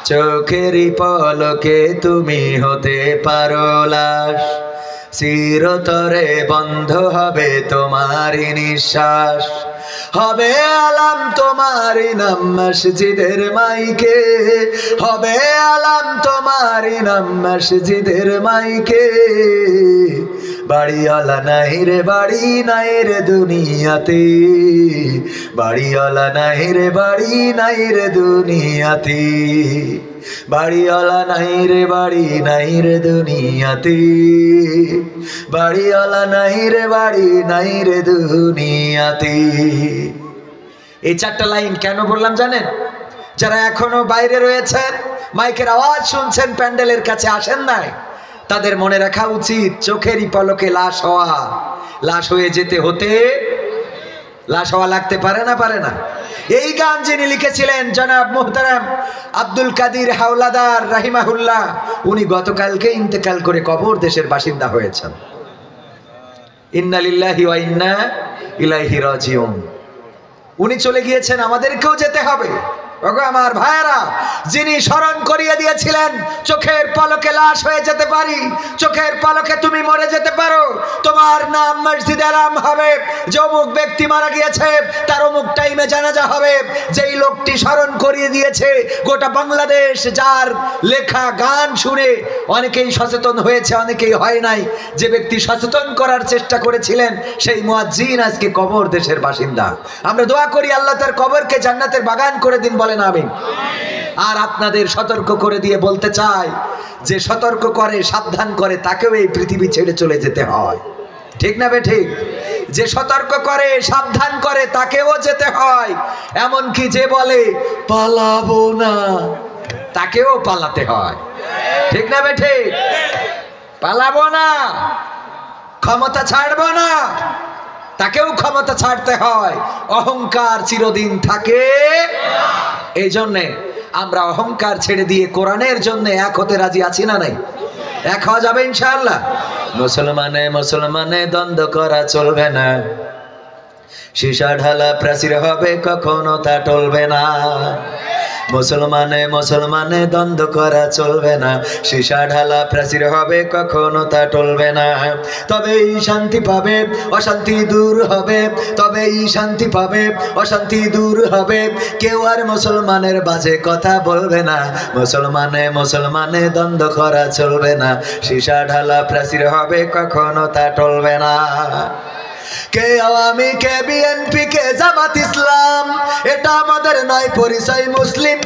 চোখেরই পলকে তুমি হতে পারো লাশ, চিরতরে বন্ধ হবে তোমারই নিঃশ্বাস। হবে আলাম তোমারই নাম মসজিদের মাইকে, হবে আলাম তোমারই নাম মসজিদের মাইকে। বাড়িওয়ালা নাই রে বাড়ি নাই রে দুনিয়াতে, বাড়িওয়ালা নাই রে বাড়ি নাই রে দুনিয়াতে, বাড়িওয়ালা নাই রে বাড়ি নাই রে দুনিয়াতে, বাড়িওয়ালা নাই রে বাড়ি নাই রে দুনিয়াতে। এই চারটা লাইন কেন বললাম জানেন? যারা এখনো বাইরে রয়েছেন, মাইকের আওয়াজ শুনছেন, প্যান্ডেলের কাছে আসেন নাই, তাদের মনে রাখা উচিত চোখেরই পলকে লাশ হওয়া, লাশ হয়ে যেতে হতে লাশ হওয়া লাগতে পারে না, পারে না। এই গান যিনি লিখেছিলেন জনাব মুহতারাম আব্দুল কাদির হাওলাদার রাহিমাহুল্লাহ, উনি গতকালকে ইন্তেকাল করে কবর দেশের বাসিন্দা হয়েছেন। ইন্না লিল্লাহি ওয়া ইন্না ইলাইহি রাজিউন। উনি চলে গিয়েছেন, আমাদেরকেও যেতে হবে। ওগো আমার ভাইয়েরা, যিনি স্মরণ করিয়ে দিয়েছিলেন চোখের পলকে লাশ হয়ে যেতে পারি, চোখের পলকে তুমি মরে যেতে পারো, তোমার নাম মসজিদে আলাম হবে, যে অমুক ব্যক্তি মারা গিয়েছে তার অমুক টাইমে জানাজা হবে। যেই লোকটি স্মরণ করিয়ে দিয়েছে গোটা বাংলাদেশ, যার লেখা গান শুনে অনেকেই সচেতন হয়েছে, অনেকেই হয় নাই, যে ব্যক্তি সচেতন করার চেষ্টা করেছিলেন সেই মুয়াজ্জিন আজকে কবর দেশের বাসিন্দা। আমরা দোয়া করি আল্লাহ তার কবরকে জান্নাতের বাগান করে দিন, বলেন আমিন। আর আপনাদের সতর্ক করে দিয়ে বলতে চাই, যে সতর্ক করে সাবধান করে তাকেও এই পৃথিবী ছেড়ে চলে যেতে হয়, ঠিক না বে ঠিক? যে সতর্ক করে সাবধান করে তাকেও যেতে হয়, এমনকি যে বলে পালাবো না তাকেও পালাতে হয়, ঠিক না বে ঠিক? পালাবো না, ক্ষমতা ছাড়বো না, তাকেও ক্ষমতা ছাড়তে হয়। অহংকার চিরদিন থাকে, এই জন্যে আমরা অহংকার ছেড়ে দিয়ে কোরআনের জন্য এক হতে রাজি আছি না নাই? এক হওয়া যাবে ইনশাআল্লাহ। মুসলমানে মুসলমানে দ্বন্দ্ব করা চলবে না, সীসা ঢালা প্রাচীর হবে কখনো তা টলবে না। মুসলমানে মুসলমানে দ্বন্দ্ব করা চলবে না, সীসা ঢালা প্রাচীর হবে কখনো তা টলবে না। তবেই শান্তি পাবে অশান্তি দূর হবে, তবেই শান্তি পাবে অশান্তি দূর হবে। কেউ আর মুসলমানের বাজে কথা বলবে না, মুসলমানে মুসলমানে দ্বন্দ্ব করা চলবে না, সীসা ঢালা প্রাচীর হবে কখনো তা টলবে না। কে আওয়ামী, কে বিএনপি, কে জামাত ইসলাম, এটা আমাদের নয় পরিচয় মুসলিম।